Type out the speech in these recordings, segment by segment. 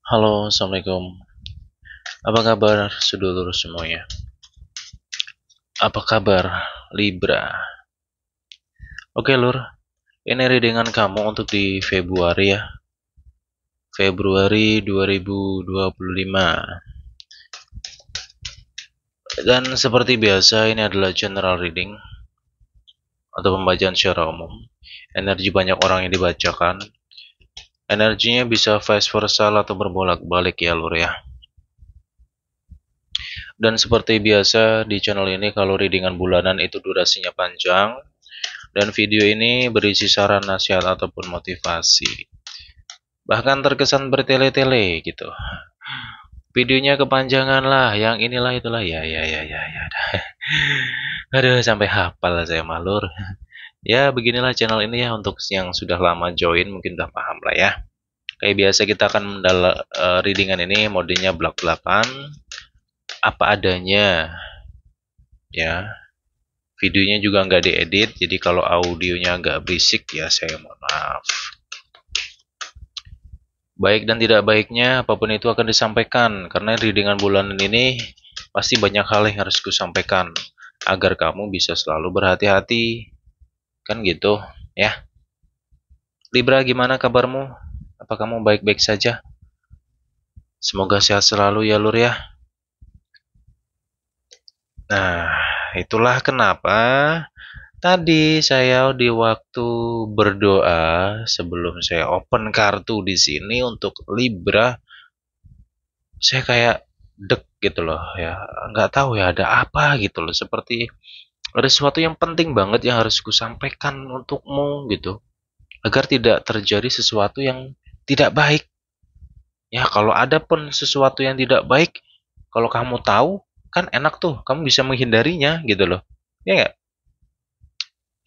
Halo, assalamualaikum. Apa kabar, sedulur semuanya? Apa kabar, Libra? Oke, Lur. Ini readingan kamu untuk di Februari ya. Februari 2025. Dan seperti biasa, ini adalah general reading atau pembacaan secara umum. Energi banyak orang yang dibacakan. Energinya bisa vice versa atau berbolak-balik ya, Lur ya. Dan seperti biasa di channel ini kalau readingan bulanan itu durasinya panjang dan video ini berisi saran, nasihat ataupun motivasi. Bahkan terkesan bertele-tele gitu. Videonya kepanjangan lah, yang inilah itulah ya. Aduh, sampai hafal saya malur. Ya, beginilah channel ini ya untuk yang sudah lama join mungkin udah paham lah ya. Kayak biasa kita akan readingan ini modenya belak-belakan apa adanya ya. Videonya juga nggak diedit, jadi kalau audionya agak berisik ya saya mohon maaf. Baik dan tidak baiknya apapun itu akan disampaikan karena readingan bulanan ini pasti banyak hal yang harus kusampaikan agar kamu bisa selalu berhati-hati. Kan gitu ya. Libra, gimana kabarmu? Apa kamu baik-baik saja? Semoga sehat selalu ya Lur ya. Nah, itulah kenapa tadi saya di waktu berdoa sebelum saya open kartu di sini untuk Libra, saya kayak dek gitu loh ya, nggak tahu ya ada apa gitu loh, seperti ada sesuatu yang penting banget yang harus kusampaikan untukmu gitu agar tidak terjadi sesuatu yang tidak baik ya. Kalau ada pun sesuatu yang tidak baik, kalau kamu tahu kan enak tuh, kamu bisa menghindarinya gitu loh ya nggak.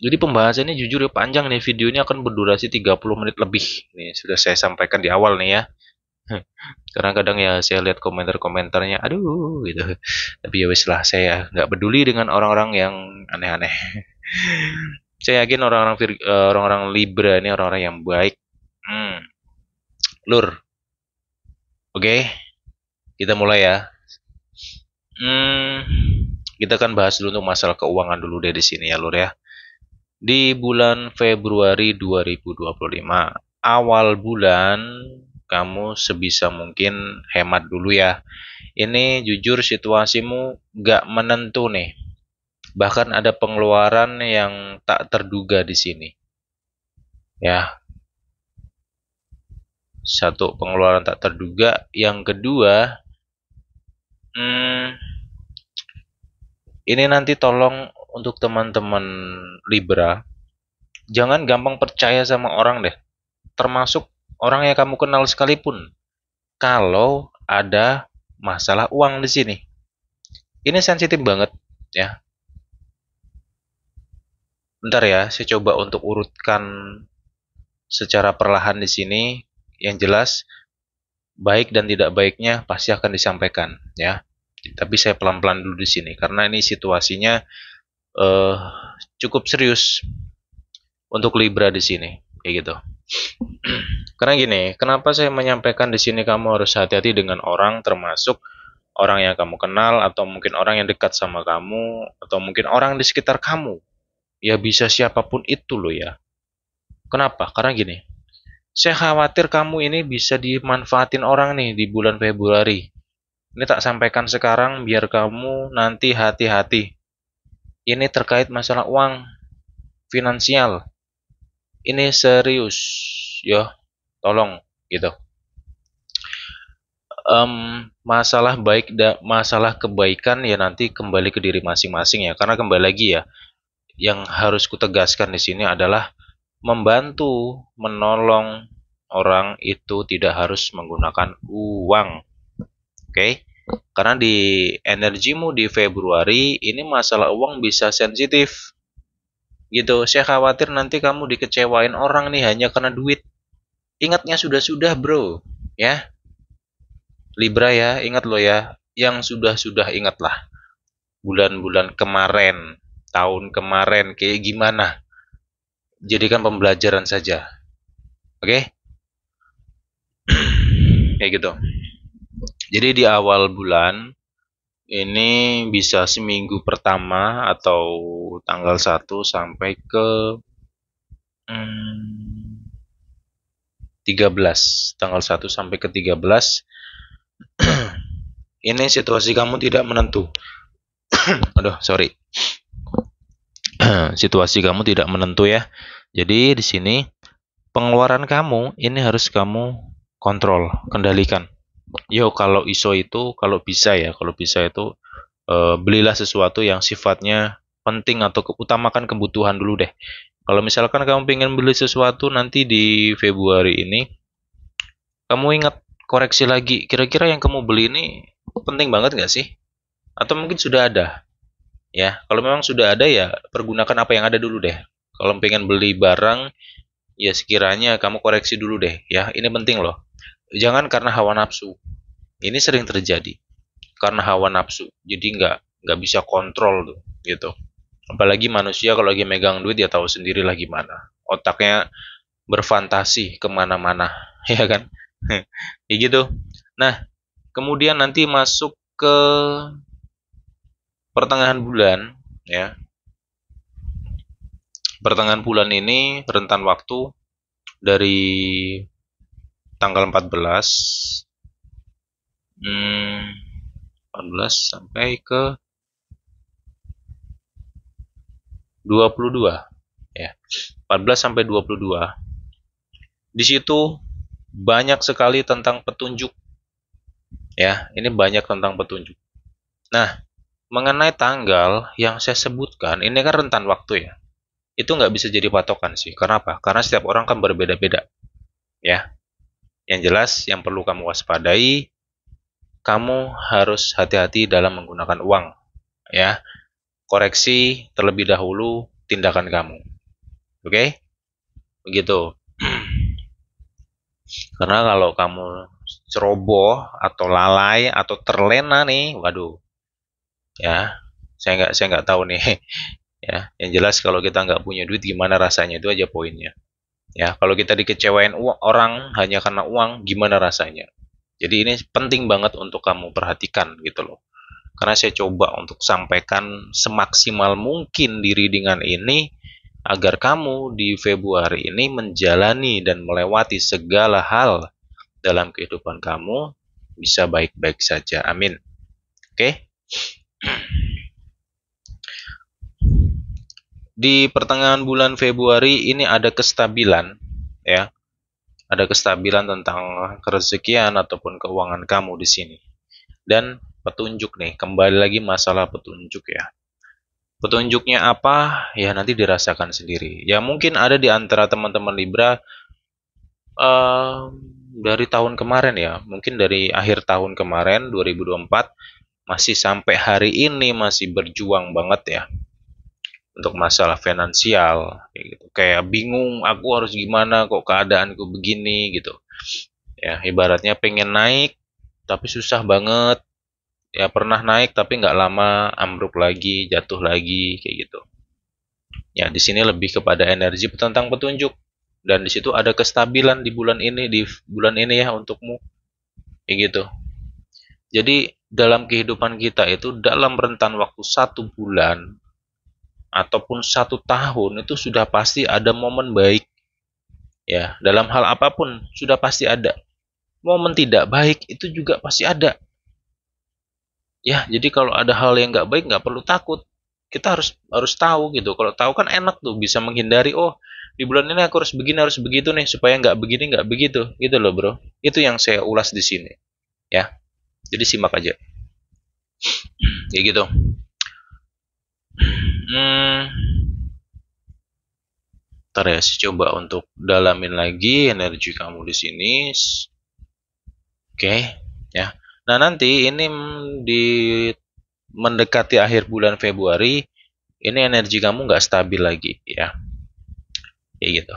Jadi pembahasannya jujur ya panjang nih, videonya akan berdurasi 30 menit lebih nih, sudah saya sampaikan di awal nih ya. Karena kadang ya saya lihat komentar-komentarnya, aduh gitu. Tapi ya wis lah, saya nggak peduli dengan orang-orang yang aneh-aneh. Saya yakin orang-orang Libra ini orang-orang yang baik. Hmm, Lur, oke, kita mulai ya. Hmm, kita akan bahas dulu untuk masalah keuangan dulu deh di sini ya, Lur ya. Di bulan Februari 2025, awal bulan kamu sebisa mungkin hemat dulu ya. Ini jujur situasimu nggak menentu nih. Bahkan ada pengeluaran yang tak terduga di sini. Ya, satu pengeluaran tak terduga. Yang kedua, hmm, ini nanti tolong untuk teman-teman Libra, jangan gampang percaya sama orang deh. Termasuk orang yang kamu kenal sekalipun. Kalau ada masalah uang di sini, ini sensitif banget ya. Bentar ya, saya coba untuk urutkan secara perlahan di sini. Yang jelas, baik dan tidak baiknya pasti akan disampaikan ya. Tapi saya pelan-pelan dulu di sini karena ini situasinya eh, cukup serius untuk Libra di sini, kayak gitu. Karena gini, kenapa saya menyampaikan di sini kamu harus hati-hati dengan orang, termasuk orang yang kamu kenal atau mungkin orang yang dekat sama kamu atau mungkin orang di sekitar kamu. Ya bisa siapapun itu loh ya. Kenapa? Karena gini, saya khawatir kamu ini bisa dimanfaatin orang nih di bulan Februari. Ini tak sampaikan sekarang biar kamu nanti hati-hati. Ini terkait masalah uang, finansial. Ini serius, ya. Tolong gitu. Masalah baik dan masalah kebaikan ya nanti kembali ke diri masing-masing ya. Karena kembali lagi ya, yang harus kutegaskan di sini adalah membantu, menolong orang itu tidak harus menggunakan uang. Oke? Karena di energimu di Februari ini masalah uang bisa sensitif. Gitu. Saya khawatir nanti kamu dikecewain orang nih hanya karena duit. Ingatnya sudah-sudah, Bro. Ya. Libra ya, ingat lo ya. Yang sudah-sudah ingatlah. Bulan-bulan kemarin, tahun kemarin kayak gimana. Jadikan pembelajaran saja. Oke? Kayak gitu. Jadi di awal bulan ini bisa seminggu pertama atau tanggal 1 sampai ke 13, tanggal 1 sampai ke 13. Ini situasi kamu tidak menentu. Aduh, sorry. Situasi kamu tidak menentu ya. Jadi di sini pengeluaran kamu ini harus kamu kontrol, kendalikan. Yo, kalau ISO itu, kalau bisa itu belilah sesuatu yang sifatnya penting atau utamakan kebutuhan dulu deh. Kalau misalkan kamu pengen beli sesuatu nanti di Februari ini, kamu ingat koreksi lagi, kira-kira yang kamu beli ini penting banget nggak sih? Atau mungkin sudah ada? Ya, kalau memang sudah ada ya pergunakan apa yang ada dulu deh. Kalau pengen beli barang, ya sekiranya kamu koreksi dulu deh. Ya, ini penting loh. Jangan karena hawa nafsu. Ini sering terjadi karena hawa nafsu. Jadi nggak bisa kontrol tuh, gitu. Apalagi manusia kalau lagi megang duit ya tahu sendirilah gimana. Otaknya berfantasi kemana-mana, ya kan? Kayak gitu. Nah, kemudian nanti masuk ke pertengahan bulan, ya. Pertengahan bulan ini rentan waktu dari tanggal 14, 14 sampai ke 22, ya. 14 sampai 22. Di situ banyak sekali tentang petunjuk, ya. Ini banyak tentang petunjuk. Nah, mengenai tanggal yang saya sebutkan, ini kan rentan waktu ya. Itu nggak bisa jadi patokan sih. Karena apa? Karena setiap orang kan berbeda-beda, ya. Yang jelas, yang perlu kamu waspadai, kamu harus hati-hati dalam menggunakan uang, ya. Koreksi terlebih dahulu tindakan kamu, oke? Begitu. Karena kalau kamu ceroboh atau lalai atau terlena nih, waduh, ya, saya nggak tahu nih, ya. Yang jelas kalau kita nggak punya duit gimana rasanya, itu aja poinnya. Ya, kalau kita dikecewain orang hanya karena uang, gimana rasanya? Jadi ini penting banget untuk kamu perhatikan gitu loh. Karena saya coba untuk sampaikan semaksimal mungkin diri dengan ini agar kamu di Februari ini menjalani dan melewati segala hal dalam kehidupan kamu bisa baik-baik saja. Amin. Oke? Di pertengahan bulan Februari ini ada kestabilan, ya. Ada kestabilan tentang kerezekian ataupun keuangan kamu di sini. Dan petunjuk nih, kembali lagi masalah petunjuk ya. Petunjuknya apa? Ya nanti dirasakan sendiri. Ya mungkin ada di antara teman-teman Libra dari tahun kemarin ya, mungkin dari akhir tahun kemarin 2024 masih sampai hari ini masih berjuang banget ya untuk masalah finansial kayak gitu. Kayak bingung aku harus gimana kok keadaanku begini gitu. Ya, ibaratnya pengen naik tapi susah banget. Ya pernah naik tapi nggak lama ambruk lagi, jatuh lagi kayak gitu. Ya, di sini lebih kepada energi tentang petunjuk dan di situ ada kestabilan di bulan ini ya untukmu kayak gitu. Jadi dalam kehidupan kita itu dalam rentan waktu 1 bulan ataupun 1 tahun itu sudah pasti ada momen baik ya dalam hal apapun sudah pasti ada momen tidak baik itu juga pasti ada ya. Jadi kalau ada hal yang nggak baik nggak perlu takut, kita harus tahu gitu. Kalau tahu kan enak tuh bisa menghindari. Oh, di bulan ini aku harus begini harus begitu nih supaya nggak begini nggak begitu gitu loh bro. Itu yang saya ulas di sini ya. Jadi simak aja kayak gitu. hmm, Ntar ya saya coba untuk dalamin lagi energi kamu di sini. Oke ya. Nah nanti ini di mendekati akhir bulan Februari ini energi kamu nggak stabil lagi ya kayak gitu.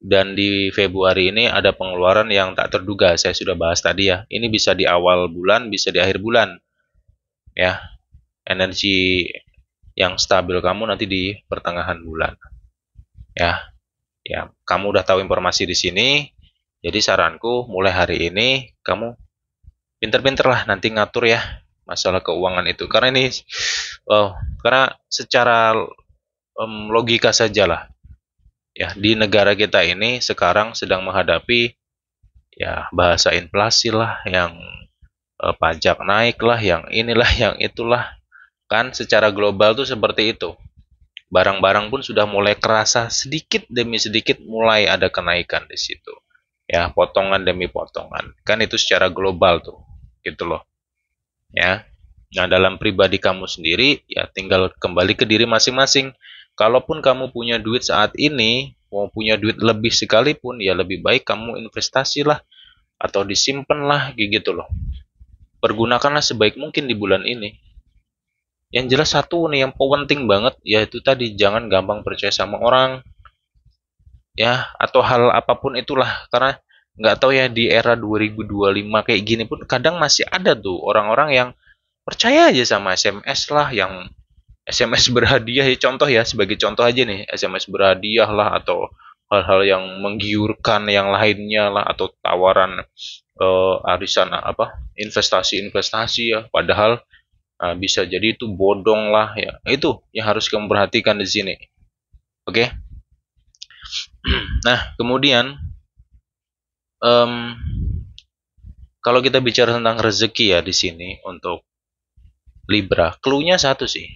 Dan di Februari ini ada pengeluaran yang tak terduga, saya sudah bahas tadi ya. Ini bisa di awal bulan, bisa di akhir bulan ya. Energi yang stabil kamu nanti di pertengahan bulan ya. Ya, kamu udah tahu informasi di sini. Jadi saranku mulai hari ini kamu pinter-pinter lah nanti ngatur ya masalah keuangan itu. Karena ini, karena secara logika sajalah ya di negara kita ini sekarang sedang menghadapi ya bahasa inflasi lah, yang pajak naik lah, yang inilah, yang itulah, kan secara global tuh seperti itu. Barang-barang pun sudah mulai kerasa sedikit demi sedikit mulai ada kenaikan di situ. Ya, potongan demi potongan. Kan itu secara global tuh. Gitu loh. Ya. Nah, dalam pribadi kamu sendiri, ya tinggal kembali ke diri masing-masing. Kalaupun kamu punya duit saat ini, mau punya duit lebih sekalipun, ya lebih baik kamu investasilah atau disimpanlah gitu loh. Pergunakanlah sebaik mungkin di bulan ini. Yang jelas satu nih yang penting banget, yaitu tadi jangan gampang percaya sama orang, ya, atau hal apapun itulah. Karena nggak tahu ya di era 2025 kayak gini pun kadang masih ada tuh orang-orang yang percaya aja sama SMS lah, yang SMS berhadiah ya, contoh ya, sebagai contoh aja nih, SMS berhadiah lah, atau hal-hal yang menggiurkan yang lainnya lah, atau tawaran arisan apa investasi-investasi ya, padahal bisa jadi itu bodong lah ya. Itu yang harus kamu perhatikan di sini. Oke. Nah, kemudian em, kalau kita bicara tentang rezeki ya di sini untuk Libra, clue-nya satu sih.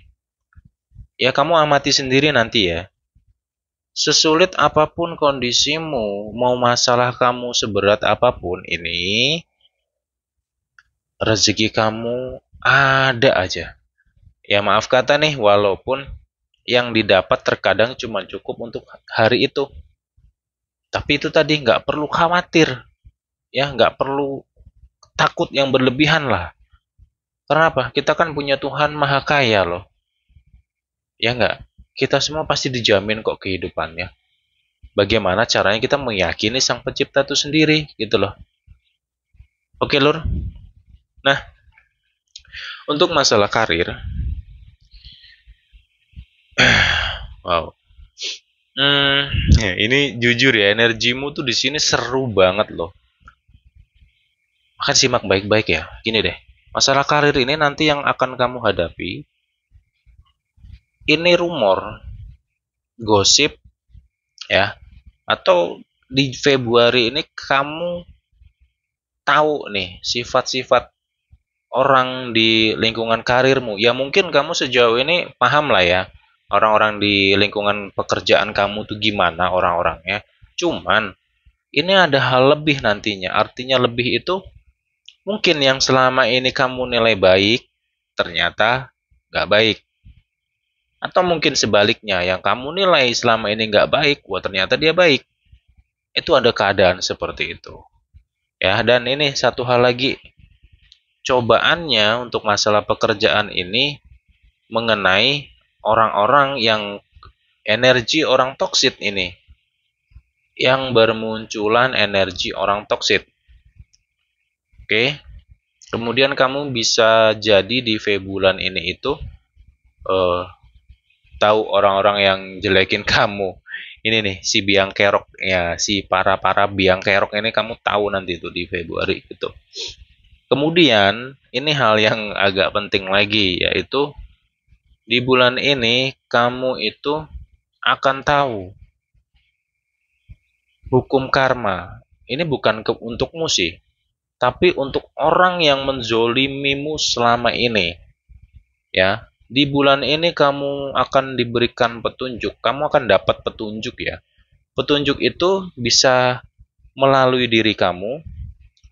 Ya kamu amati sendiri nanti ya. Sesulit apapun kondisimu, mau masalah kamu seberat apapun ini, rezeki kamu ada aja. Ya maaf kata nih, walaupun yang didapat terkadang cuma cukup untuk hari itu. Tapi itu tadi nggak perlu khawatir, ya nggak perlu takut yang berlebihan lah. Kenapa? Kita kan punya Tuhan Maha Kaya loh. Ya nggak? Kita semua pasti dijamin kok kehidupannya. Bagaimana caranya kita meyakini Sang Pencipta itu sendiri, gitu loh. Oke, Lur. Nah, untuk masalah karir, wow. Ya, ini jujur ya, energimu tuh di sini seru banget loh. Makan simak baik-baik ya. Gini deh, masalah karir ini nanti yang akan kamu hadapi, ini rumor, gosip, ya, atau di Februari ini kamu tahu nih sifat-sifat orang di lingkungan karirmu. Ya mungkin kamu sejauh ini paham lah ya, orang-orang di lingkungan pekerjaan kamu tuh gimana orang-orangnya. Cuman ini ada hal lebih nantinya. Artinya lebih itu mungkin yang selama ini kamu nilai baik ternyata nggak baik. Atau mungkin sebaliknya, yang kamu nilai selama ini nggak baik, wah ternyata dia baik. Itu ada keadaan seperti itu. Ya, dan ini satu hal lagi, cobaannya untuk masalah pekerjaan ini mengenai orang-orang yang energi orang toksit ini. Yang bermunculan energi orang toksit. Oke. Kemudian kamu bisa jadi di Februari ini itu tahu orang-orang yang jelekin kamu. Ini nih si biang kerok ya, si para biang kerok ini kamu tahu nanti itu di Februari gitu. Kemudian ini hal yang agak penting lagi, yaitu di bulan ini kamu itu akan tahu hukum karma. Ini bukan untukmu sih, tapi untuk orang yang menzolimimu selama ini. Ya, di bulan ini kamu akan diberikan petunjuk, kamu akan dapat petunjuk ya. Petunjuk itu bisa melalui diri kamu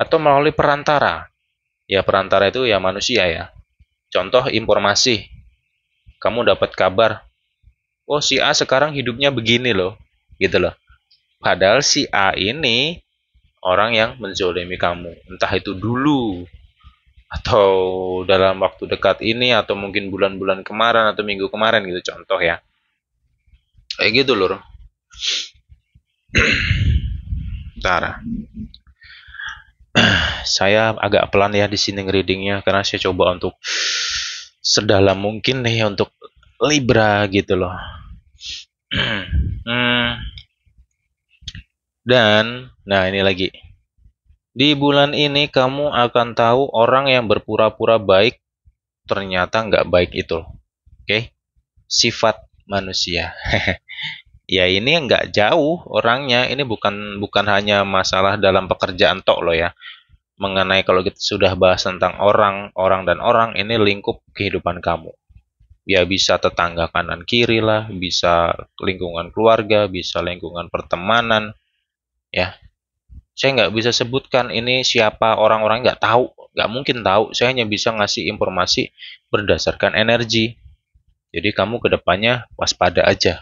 atau melalui perantara. Ya, perantara itu ya manusia ya. Contoh informasi, kamu dapat kabar, oh si A sekarang hidupnya begini loh, gitu loh. Padahal si A ini orang yang menzolimi kamu, entah itu dulu atau dalam waktu dekat ini, atau mungkin bulan-bulan kemarin atau minggu kemarin gitu, contoh ya. Kayak gitu loh. Bentar. Saya agak pelan ya di sini readingnya karena saya coba untuk sedalam mungkin nih untuk Libra gitu loh. Dan nah ini lagi. Di bulan ini kamu akan tahu orang yang berpura-pura baik ternyata nggak baik itu. Oke? Sifat manusia. Ya ini nggak jauh orangnya. Ini bukan hanya masalah dalam pekerjaan tok loh ya. Mengenai kalau kita sudah bahas tentang orang dan orang, ini lingkup kehidupan kamu. Ya bisa tetangga kanan kiri lah, bisa lingkungan keluarga, bisa lingkungan pertemanan, ya. Saya nggak bisa sebutkan ini siapa orang-orang, nggak tahu, nggak mungkin tahu. Saya hanya bisa ngasih informasi berdasarkan energi. Jadi kamu kedepannya waspada aja,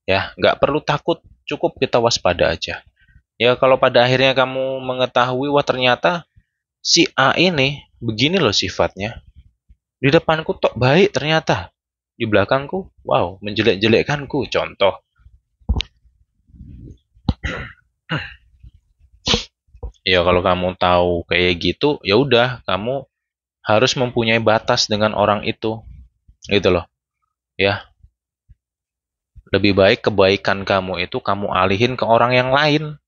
ya. Nggak perlu takut, cukup kita waspada aja. Ya kalau pada akhirnya kamu mengetahui, wah ternyata si A ini begini loh sifatnya. Di depanku tok baik ternyata. Di belakangku, wow, menjelek-jelekkanku. Contoh. Ya kalau kamu tahu kayak gitu, ya udah kamu harus mempunyai batas dengan orang itu. Gitu loh. Ya, lebih baik kebaikan kamu itu kamu alihin ke orang yang lain.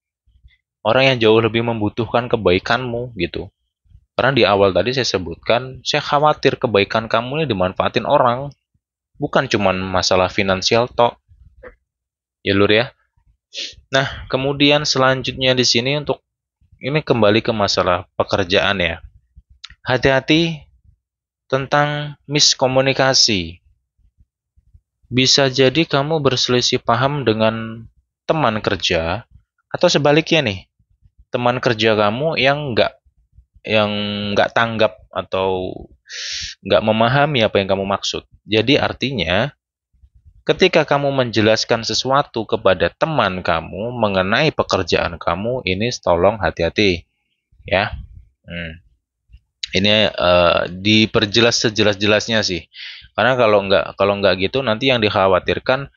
Orang yang jauh lebih membutuhkan kebaikanmu gitu. Karena di awal tadi saya sebutkan, saya khawatir kebaikan kamu ini dimanfaatin orang. Bukan cuma masalah finansial tok. Ya lur ya. Nah, kemudian selanjutnya di sini untuk ini kembali ke masalah pekerjaan ya. Hati-hati tentang miskomunikasi. Bisa jadi kamu berselisih paham dengan teman kerja atau sebaliknya nih, teman kerja kamu yang nggak tanggap atau nggak memahami apa yang kamu maksud. Jadi artinya ketika kamu menjelaskan sesuatu kepada teman kamu mengenai pekerjaan kamu, ini tolong hati-hati ya. Ini diperjelas sejelas-jelasnya sih. Karena kalau nggak gitu nanti yang dikhawatirkan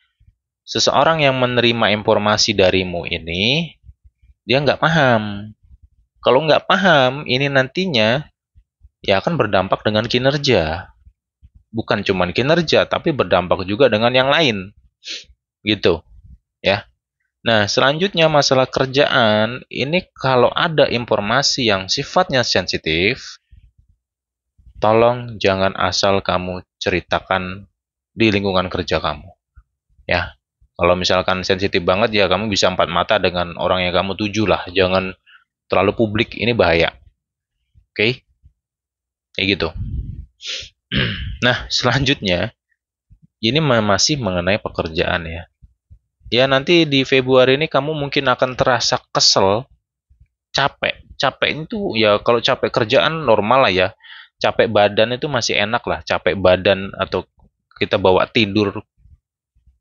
seseorang yang menerima informasi darimu ini dia nggak paham. Kalau nggak paham, ini nantinya ya akan berdampak dengan kinerja. Bukan cuma kinerja, tapi berdampak juga dengan yang lain. Gitu, ya. Nah, selanjutnya masalah kerjaan, ini kalau ada informasi yang sifatnya sensitif, tolong jangan asal kamu ceritakan di lingkungan kerja kamu. Ya, kalau misalkan sensitif banget ya kamu bisa empat mata dengan orang yang kamu tuju lah. Jangan terlalu publik, ini bahaya. Oke, kayak gitu. Nah, selanjutnya ini masih mengenai pekerjaan ya. Ya nanti di Februari ini kamu mungkin akan terasa kesel, capek. Capek itu ya kalau capek kerjaan normal lah ya. Capek badan itu masih enak lah. Capek badan atau kita bawa tidur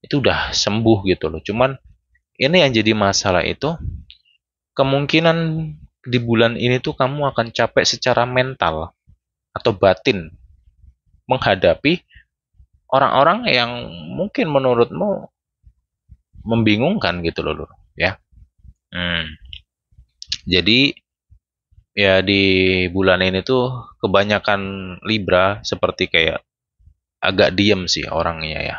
itu udah sembuh gitu loh. Cuman ini yang jadi masalah itu kemungkinan di bulan ini tuh kamu akan capek secara mental atau batin menghadapi orang-orang yang mungkin menurutmu membingungkan gitu loh, ya. Hmm. Jadi ya di bulan ini tuh kebanyakan Libra seperti kayak agak diem sih orangnya ya.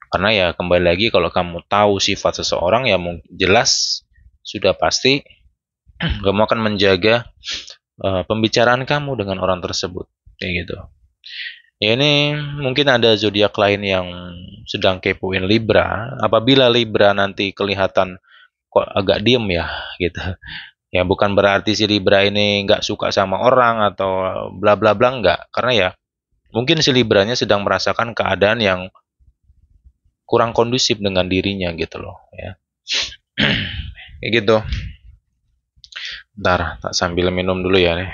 Karena ya kembali lagi kalau kamu tahu sifat seseorang ya jelas sudah pasti kamu akan menjaga pembicaraan kamu dengan orang tersebut kayak gitu. Ya ini mungkin ada zodiak lain yang sedang kepoin Libra. Apabila Libra nanti kelihatan kok agak diem ya gitu. Ya bukan berarti si Libra ini nggak suka sama orang atau bla bla bla nggak. Karena ya mungkin si Libranya sedang merasakan keadaan yang kurang kondusif dengan dirinya gitu loh ya. Kayak gitu. Ntar tak sambil minum dulu ya nih.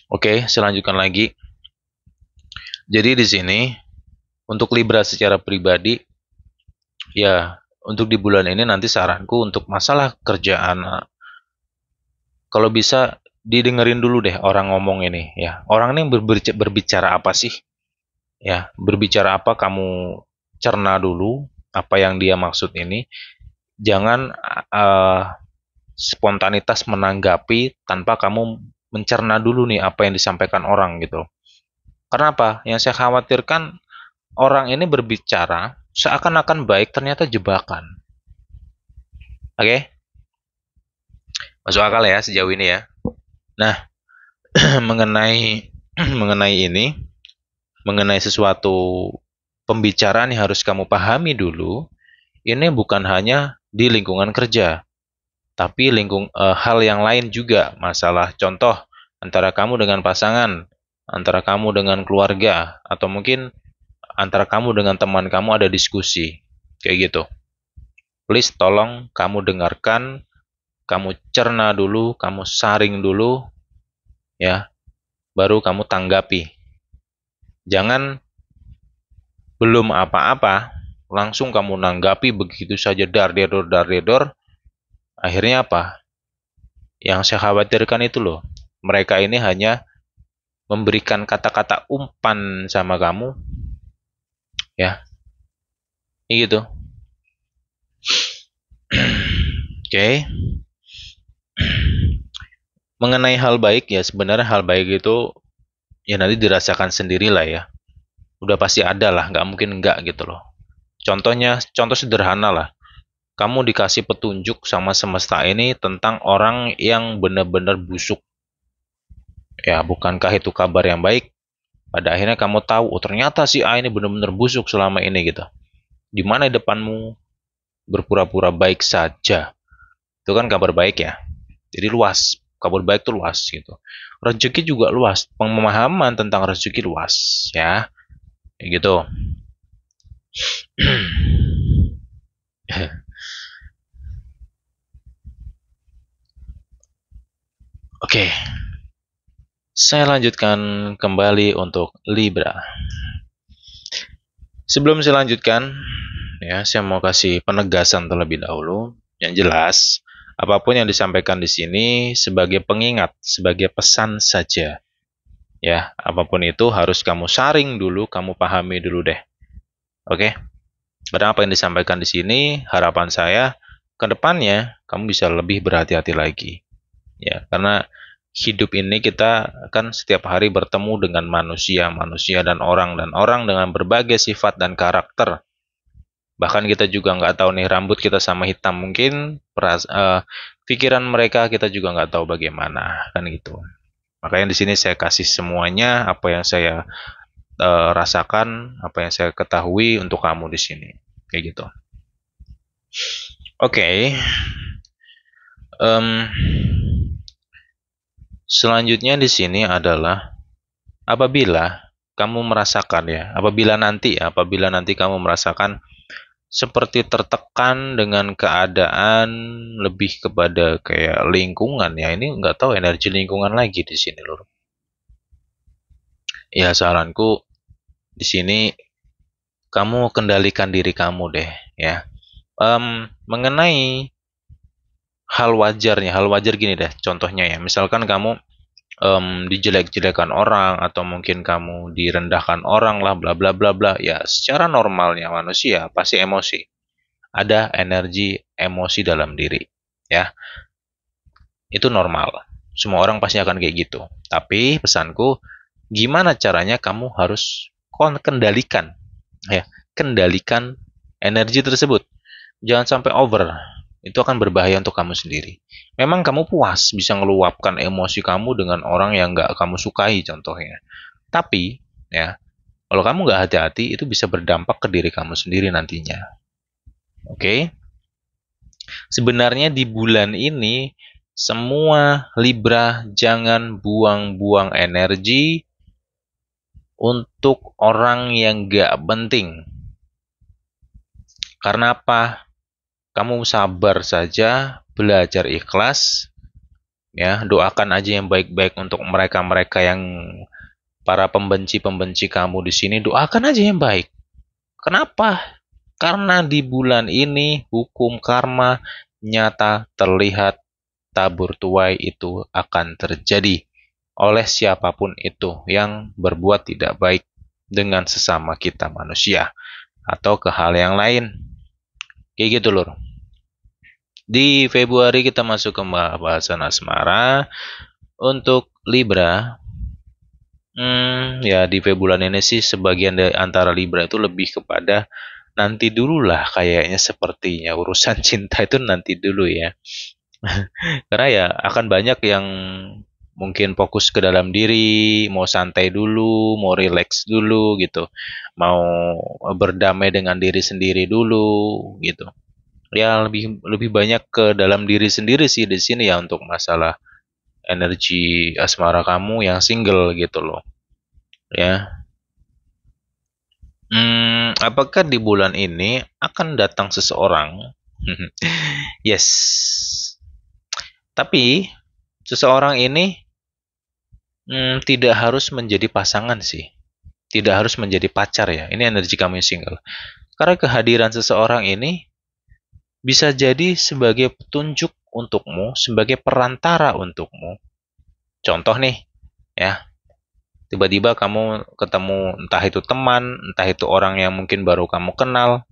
Oke, selanjutkan lagi. Jadi di sini untuk Libra secara pribadi ya untuk di bulan ini nanti saranku untuk masalah kerjaan kalau bisa didengerin dulu deh orang ngomong ini ya. Orang ini berbicara apa sih? Ya, berbicara apa kamu cerna dulu apa yang dia maksud ini. Jangan spontanitas menanggapi tanpa kamu mencerna dulu nih apa yang disampaikan orang gitu. Karena apa? Yang saya khawatirkan orang ini berbicara seakan-akan baik ternyata jebakan. Oke, masuk akal ya sejauh ini ya. Nah, mengenai ini, mengenai sesuatu pembicaraan yang harus kamu pahami dulu, ini bukan hanya di lingkungan kerja, tapi hal yang lain juga. Masalah contoh antara kamu dengan pasangan, antara kamu dengan keluarga, atau mungkin antara kamu dengan teman kamu ada diskusi, kayak gitu. Please tolong kamu dengarkan, kamu cerna dulu, kamu saring dulu, ya, baru kamu tanggapi. Jangan belum apa-apa, langsung kamu nanggapi begitu saja dar dedor. Akhirnya apa? Yang saya khawatirkan itu loh, mereka ini hanya memberikan kata-kata umpan sama kamu, ya, gitu. Oke. Mengenai hal baik ya, sebenarnya hal baik itu ya nanti dirasakan sendirilah ya. Udah pasti ada lah, nggak mungkin nggak gitu loh. Contoh sederhana lah. Kamu dikasih petunjuk sama semesta ini tentang orang yang benar-benar busuk. Ya, bukankah itu kabar yang baik? Pada akhirnya kamu tahu, oh ternyata si A ini benar-benar busuk selama ini gitu. Di mana depanmu berpura-pura baik saja. Itu kan kabar baik ya. Jadi luas, kabar baik itu luas gitu. Rezeki juga luas, pemahaman tentang rezeki luas ya. Kayak gitu. Oke, saya lanjutkan kembali untuk Libra. Sebelum saya lanjutkan, ya, saya mau kasih penegasan terlebih dahulu. Yang jelas, apapun yang disampaikan di sini sebagai pengingat, sebagai pesan saja. Ya, apapun itu harus kamu saring dulu, kamu pahami dulu deh. Oke? Karena apa yang disampaikan di sini, harapan saya ke depannya kamu bisa lebih berhati-hati lagi. Ya, karena hidup ini kita kan setiap hari bertemu dengan manusia dan orang dengan berbagai sifat dan karakter. Bahkan kita juga nggak tahu nih rambut kita sama hitam, mungkin pikiran mereka kita juga nggak tahu bagaimana, kan gitu. Makanya di sini saya kasih semuanya apa yang saya rasakan, apa yang saya ketahui untuk kamu di sini, kayak gitu. Oke. Selanjutnya di sini adalah apabila kamu merasakan ya, apabila nanti kamu merasakan seperti tertekan dengan keadaan lebih kepada kayak lingkungan ya, ini nggak tahu energi lingkungan lagi di sini lur. Ya saranku di sini kamu kendalikan diri kamu deh ya. Mengenai hal wajar gini deh, contohnya ya, misalkan kamu dijelek-jelekan orang atau mungkin kamu direndahkan orang lah bla bla bla bla ya, secara normalnya manusia pasti emosi, ada energi emosi dalam diri ya, itu normal, semua orang pasti akan kayak gitu. Tapi pesanku, gimana caranya kamu harus kendalikan ya, kendalikan energi tersebut, jangan sampai over, itu akan berbahaya untuk kamu sendiri. Memang kamu puas bisa ngeluapkan emosi kamu dengan orang yang nggak kamu sukai contohnya. Tapi, ya, kalau kamu nggak hati-hati, itu bisa berdampak ke diri kamu sendiri nantinya. Oke? Sebenarnya di bulan ini, semua Libra jangan buang-buang energi untuk orang yang nggak penting. Karena apa? Kamu sabar saja, belajar ikhlas, ya, doakan aja yang baik-baik untuk mereka-mereka yang para pembenci-pembenci kamu di sini, doakan aja yang baik. Kenapa? Karena di bulan ini hukum karma nyata terlihat, tabur tuai itu akan terjadi oleh siapapun itu yang berbuat tidak baik dengan sesama kita manusia atau ke hal yang lain. Kayak gitu lur. Di Februari kita masuk ke bahasan asmara. Untuk Libra, ya di Februari ini sih sebagian dari antara Libra itu lebih kepada nanti dululah kayaknya sepertinya urusan cinta itu nanti dulu ya. Karena ya akan banyak yang mungkin fokus ke dalam diri, mau santai dulu, mau relax dulu gitu, mau berdamai dengan diri sendiri dulu gitu. Ya lebih lebih banyak ke dalam diri sendiri sih di sini ya untuk masalah energi asmara kamu yang single gitu loh. Ya. Apakah di bulan ini akan datang seseorang? Yes. Tapi seseorang ini tidak harus menjadi pasangan sih. Tidak harus menjadi pacar ya. Ini energi kamu yang single. Karena kehadiran seseorang ini bisa jadi sebagai petunjuk untukmu, sebagai perantara untukmu. Contoh nih, ya, tiba-tiba kamu ketemu entah itu teman, entah itu orang yang mungkin baru kamu kenal,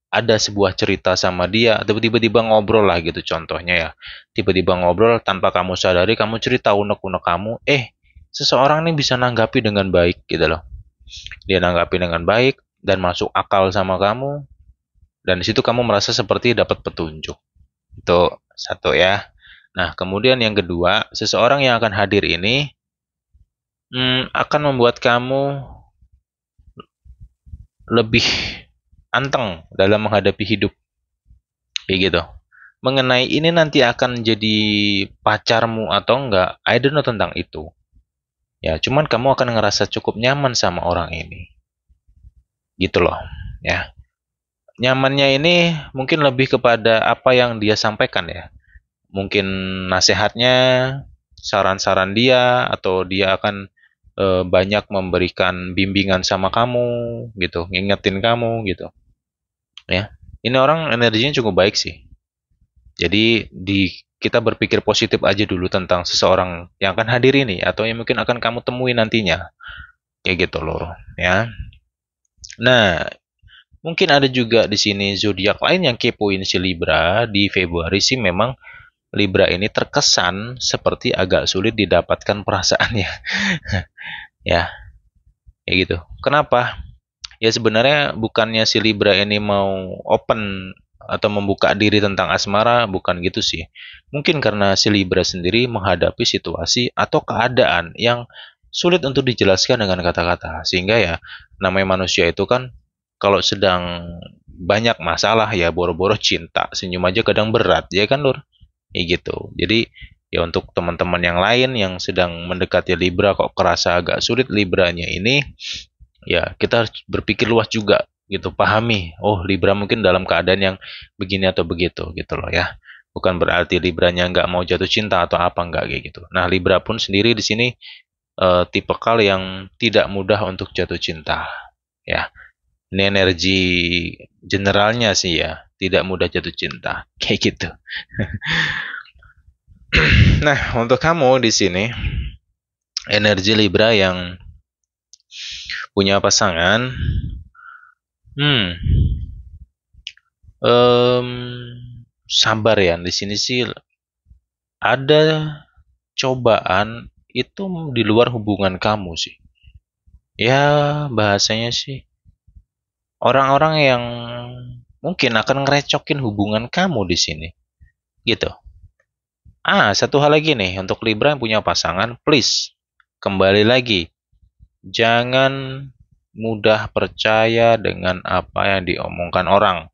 ada sebuah cerita sama dia, atau tiba-tiba ngobrol lah gitu contohnya ya. Tiba-tiba ngobrol tanpa kamu sadari, kamu cerita unek-unek kamu, seseorang ini bisa nanggapi dengan baik gitu loh. Dia nanggapi dengan baik dan masuk akal sama kamu, dan di situ kamu merasa seperti dapat petunjuk. Itu satu ya. Nah, kemudian yang kedua, seseorang yang akan hadir ini akan membuat kamu lebih anteng dalam menghadapi hidup. Kayak gitu. Mengenai ini nanti akan jadi pacarmu atau enggak, I don't know tentang itu. Ya, cuman kamu akan ngerasa cukup nyaman sama orang ini. Gitu loh. Ya. Nyamannya ini mungkin lebih kepada apa yang dia sampaikan ya. Mungkin nasihatnya, saran-saran dia, atau dia akan banyak memberikan bimbingan sama kamu gitu, ngingetin kamu gitu. Ya. Ini orang energinya cukup baik sih. Jadi kita berpikir positif aja dulu tentang seseorang yang akan hadir ini atau yang mungkin akan kamu temui nantinya. Kayak gitu loh, ya. Nah, mungkin ada juga di sini zodiak lain yang kepoin si Libra di Februari sih memang Libra ini terkesan seperti agak sulit didapatkan perasaannya. Ya, kayak gitu. Kenapa? Ya sebenarnya bukannya si Libra ini mau open atau membuka diri tentang asmara, bukan gitu sih. Mungkin karena si Libra sendiri menghadapi situasi atau keadaan yang sulit untuk dijelaskan dengan kata-kata. Sehingga ya namanya manusia itu kan kalau sedang banyak masalah ya boro-boro cinta, senyum aja kadang berat, ya kan Lur? Kayak gitu. Jadi ya untuk teman-teman yang lain yang sedang mendekati Libra kok kerasa agak sulit Libranya ini, ya kita harus berpikir luas juga gitu, pahami oh Libra mungkin dalam keadaan yang begini atau begitu gitu loh ya, bukan berarti Libranya nggak mau jatuh cinta atau apa nggak kayak gitu. Nah Libra pun sendiri di sini tipikal yang tidak mudah untuk jatuh cinta ya, ini energi generalnya sih ya, tidak mudah jatuh cinta kayak gitu. Nah untuk kamu di sini energi Libra yang punya pasangan, hmm Em, sabar ya. Di sini sih ada cobaan itu di luar hubungan kamu sih. Ya, bahasanya sih orang-orang yang mungkin akan ngerecokin hubungan kamu di sini. Gitu. Satu hal lagi nih untuk Libra yang punya pasangan, please kembali lagi. Jangan mudah percaya dengan apa yang diomongkan orang.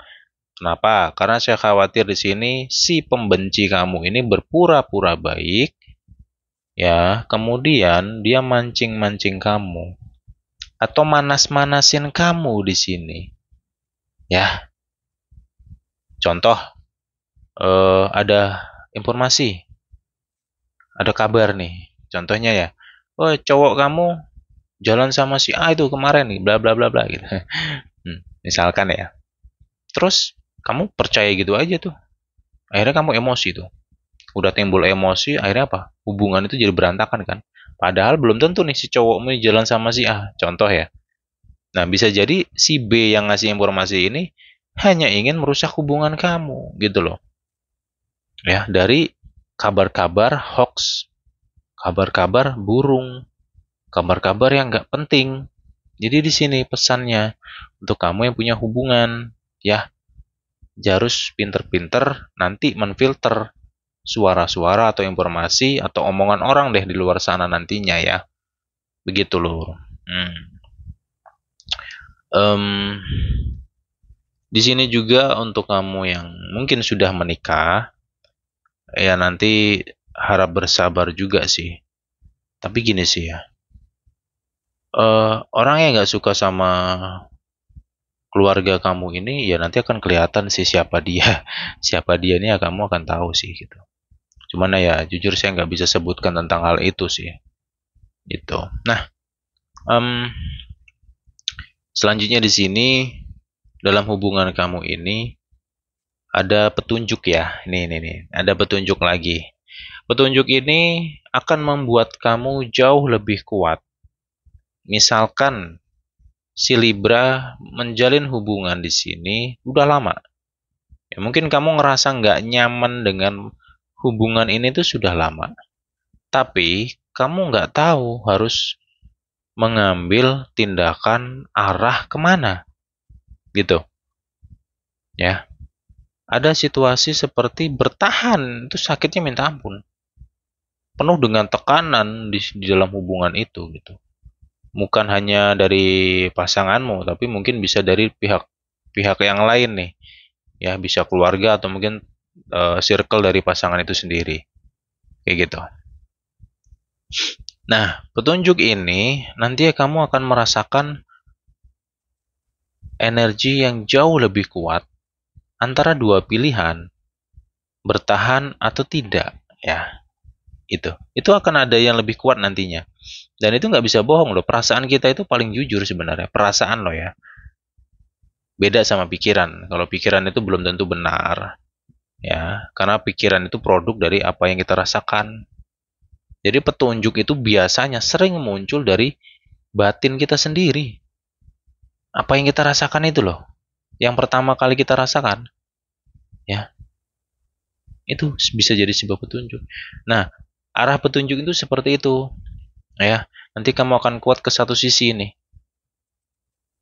Kenapa? Karena saya khawatir di sini si pembenci kamu ini berpura-pura baik, ya, kemudian dia mancing-mancing kamu atau manas-manasin kamu di sini. Ya, contoh ada informasi, ada kabar nih. Contohnya ya, oh cowok kamu jalan sama si A itu kemarin nih, bla bla bla bla gitu. Misalkan ya. Terus kamu percaya gitu aja tuh. Akhirnya kamu emosi tuh. Udah timbul emosi, akhirnya apa? Hubungan itu jadi berantakan kan. Padahal belum tentu nih si cowokmu jalan sama si A, contoh ya. Nah, bisa jadi si B yang ngasih informasi ini hanya ingin merusak hubungan kamu, gitu loh. Ya, dari kabar-kabar hoax, kabar-kabar burung, kabar-kabar yang nggak penting. Jadi di sini pesannya untuk kamu yang punya hubungan, ya, harus pinter-pinter nanti menfilter suara-suara atau informasi atau omongan orang deh di luar sana nantinya ya. Begitu loh. Em, di sini juga untuk kamu yang mungkin sudah menikah, ya nanti harap bersabar juga sih. Tapi gini sih ya, orang yang nggak suka sama keluarga kamu ini, ya nanti akan kelihatan sih siapa dia. Siapa dia ini ya kamu akan tahu sih gitu. Cuman ya jujur saya nggak bisa sebutkan tentang hal itu sih. Gitu. Nah, em, selanjutnya di sini dalam hubungan kamu ini ada petunjuk ya. Nih, ada petunjuk lagi. Petunjuk ini akan membuat kamu jauh lebih kuat. Misalkan si Libra menjalin hubungan di sini udah lama. Ya, mungkin kamu ngerasa nggak nyaman dengan hubungan ini tuh sudah lama. Tapi kamu nggak tahu harus mengambil tindakan arah kemana, gitu. Ya, ada situasi seperti bertahan itu sakitnya minta ampun, penuh dengan tekanan di dalam hubungan itu, gitu. Bukan hanya dari pasanganmu, tapi mungkin bisa dari pihak yang lain nih, ya bisa keluarga atau mungkin circle dari pasangan itu sendiri, kayak gitu. Nah, petunjuk ini nanti kamu akan merasakan energi yang jauh lebih kuat antara dua pilihan, bertahan atau tidak, ya. Itu akan ada yang lebih kuat nantinya, dan itu nggak bisa bohong loh, perasaan kita itu paling jujur sebenarnya, perasaan loh ya, beda sama pikiran. Kalau pikiran itu belum tentu benar, ya, karena pikiran itu produk dari apa yang kita rasakan. Jadi petunjuk itu biasanya sering muncul dari batin kita sendiri, apa yang kita rasakan itu loh, yang pertama kali kita rasakan, ya, itu bisa jadi sebuah petunjuk. Nah, arah petunjuk itu seperti itu, ya. Nanti kamu akan kuat ke satu sisi ini.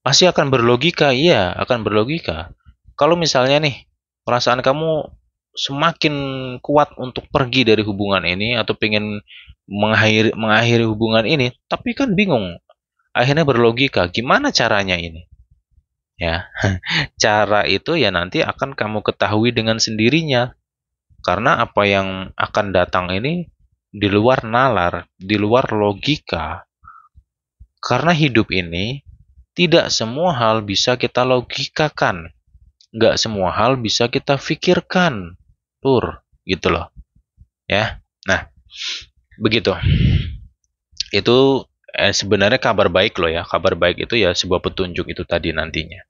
Pasti akan berlogika, iya, akan berlogika. Kalau misalnya nih, perasaan kamu semakin kuat untuk pergi dari hubungan ini atau pengen mengakhiri hubungan ini, tapi kan bingung. Akhirnya berlogika, gimana caranya ini? Ya, cara itu ya nanti akan kamu ketahui dengan sendirinya. Karena apa yang akan datang ini di luar nalar, di luar logika. Karena hidup ini tidak semua hal bisa kita logikakan. Nggak semua hal bisa kita pikirkan. Tur, gitu loh. Ya, nah, begitu. Itu sebenarnya kabar baik loh ya. Kabar baik itu ya sebuah petunjuk itu tadi nantinya.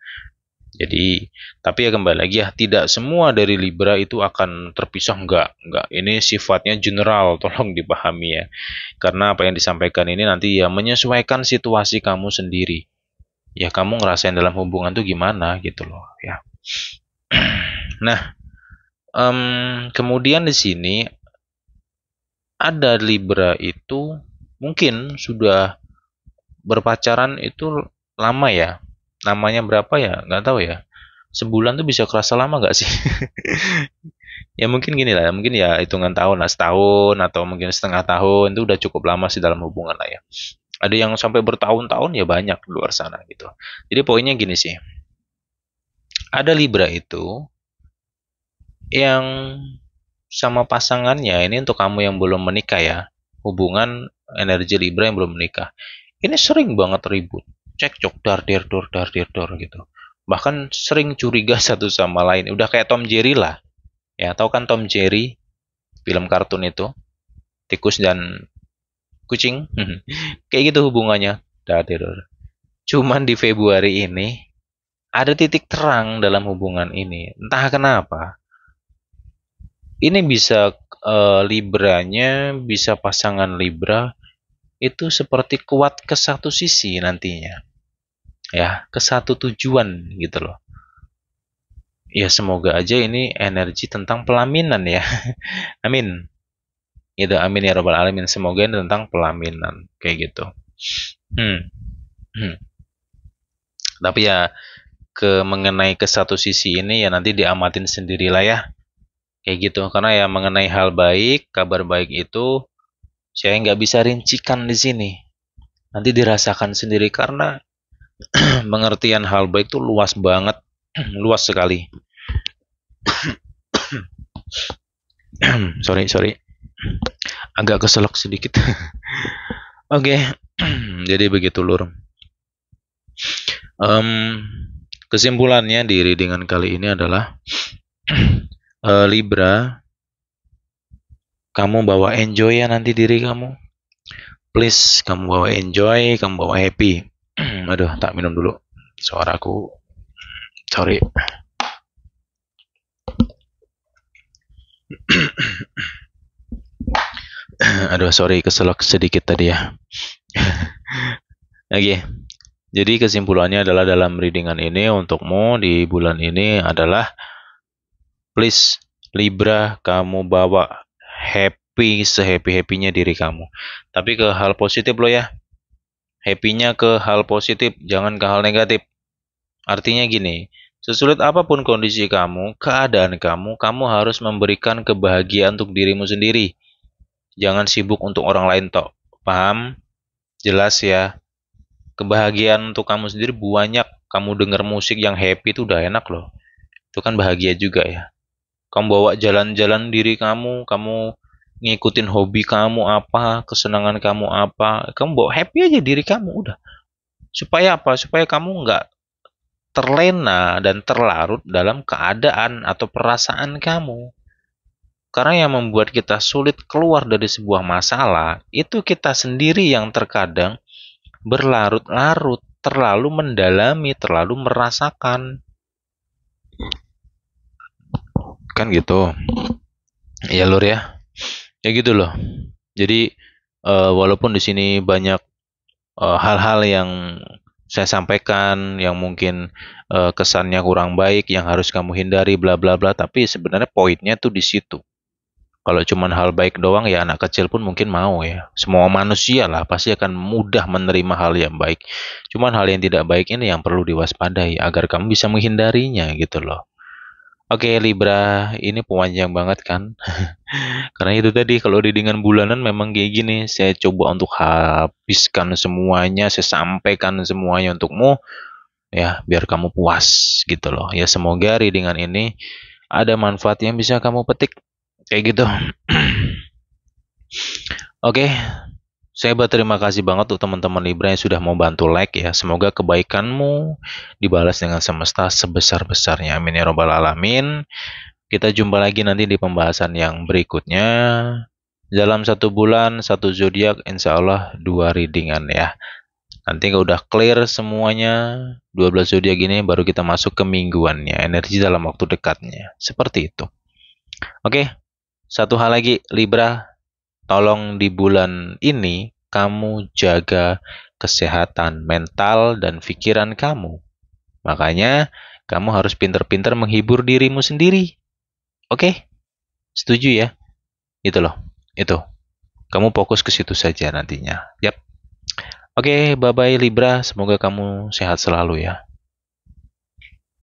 Jadi, tapi ya kembali lagi ya, tidak semua dari Libra itu akan terpisah, enggak. Ini sifatnya general, tolong dipahami ya. Karena apa yang disampaikan ini nanti ya menyesuaikan situasi kamu sendiri. Ya kamu ngerasain dalam hubungan tuh gimana gitu loh ya. Nah, kemudian di sini ada Libra itu mungkin sudah berpacaran itu lama ya. Namanya berapa ya? Nggak tahu ya. Sebulan tuh bisa kerasa lama nggak sih? Ya mungkin gini lah, mungkin ya hitungan tahun lah, setahun atau mungkin setengah tahun itu udah cukup lama sih dalam hubungan lah ya. Ada yang sampai bertahun-tahun ya banyak di luar sana gitu. Jadi poinnya gini sih, ada Libra itu yang sama pasangannya, ini untuk kamu yang belum menikah ya, hubungan energi Libra yang belum menikah. Ini sering banget ribut, cekcok, dar dir dor gitu. Bahkan sering curiga satu sama lain. Udah kayak Tom Jerry lah. Ya, tahu kan Tom Jerry, film kartun itu, tikus dan kucing. Kayak gitu hubungannya. Dar dir dor. Cuman di Februari ini ada titik terang dalam hubungan ini. Entah kenapa. Ini bisa Libranya, bisa pasangan Libra itu seperti kuat ke satu sisi nantinya, ya, ke satu tujuan gitu loh. Ya semoga aja ini energi tentang pelaminan ya. Amin. Gitu, amin ya robbal alamin. Semoga ini tentang pelaminan kayak gitu. Hmm. Hmm. Tapi ya mengenai ke satu sisi ini ya nanti diamatin sendirilah ya. Kayak gitu. Karena ya mengenai hal baik, kabar baik itu saya nggak bisa rincikan di sini. Nanti dirasakan sendiri karena pengertian hal baik itu luas banget, luas sekali. sorry, sorry. Agak keselak sedikit. Oke, jadi begitu lur. Kesimpulannya di readingan kali ini adalah Libra, kamu bawa enjoy ya nanti diri kamu. Please, kamu bawa enjoy, kamu bawa happy. Aduh, tak minum dulu. Suaraku, sorry. Aduh, sorry, keselak sedikit tadi ya. Oke, jadi kesimpulannya adalah dalam readingan ini untukmu di bulan ini adalah please Libra, kamu bawa happy sehappy-happynya diri kamu. Tapi ke hal positif lo ya. Happy-nya ke hal positif, jangan ke hal negatif. Artinya gini, sesulit apapun kondisi kamu, keadaan kamu, kamu harus memberikan kebahagiaan untuk dirimu sendiri. Jangan sibuk untuk orang lain tok. Paham? Jelas ya. Kebahagiaan untuk kamu sendiri banyak. Kamu denger musik yang happy itu udah enak loh. Itu kan bahagia juga ya. Kamu bawa jalan-jalan diri kamu, kamu ngikutin hobi kamu apa, kesenangan kamu apa, kamu bawa happy aja diri kamu udah. Supaya apa? Supaya kamu nggak terlena dan terlarut dalam keadaan atau perasaan kamu. Karena yang membuat kita sulit keluar dari sebuah masalah, itu kita sendiri yang terkadang berlarut-larut, terlalu mendalami, terlalu merasakan. Kan gitu. Ya lur ya. Ya gitu loh. Jadi walaupun di sini banyak hal-hal yang saya sampaikan yang mungkin kesannya kurang baik, yang harus kamu hindari, bla bla bla. Tapi sebenarnya poinnya tuh di situ. Kalau cuma hal baik doang, ya anak kecil pun mungkin mau ya. Semua manusia lah pasti akan mudah menerima hal yang baik. Cuman hal yang tidak baik ini yang perlu diwaspadai agar kamu bisa menghindarinya gitu loh. Oke Libra, ini panjang banget kan? Karena itu tadi kalau readingan bulanan memang kayak gini. Saya coba untuk habiskan semuanya, saya sampaikan semuanya untukmu ya biar kamu puas gitu loh. Ya semoga readingan ini ada manfaat yang bisa kamu petik kayak gitu. Oke, saya berterima kasih banget untuk teman-teman Libra yang sudah mau bantu like ya. Semoga kebaikanmu dibalas dengan semesta sebesar-besarnya. Amin ya robbal alamin. Kita jumpa lagi nanti di pembahasan yang berikutnya. Dalam satu bulan, satu zodiak, insya Allah 2 readingan ya. Nanti kalau udah clear semuanya, 12 zodiak ini baru kita masuk ke mingguannya, energi dalam waktu dekatnya. Seperti itu. Oke, satu hal lagi, Libra, tolong di bulan ini kamu jaga kesehatan mental dan pikiran kamu. Makanya, kamu harus pintar-pintar menghibur dirimu sendiri. Oke? Setuju ya? Itu loh. Itu. Kamu fokus ke situ saja nantinya. Yap. Oke, bye-bye Libra. Semoga kamu sehat selalu ya.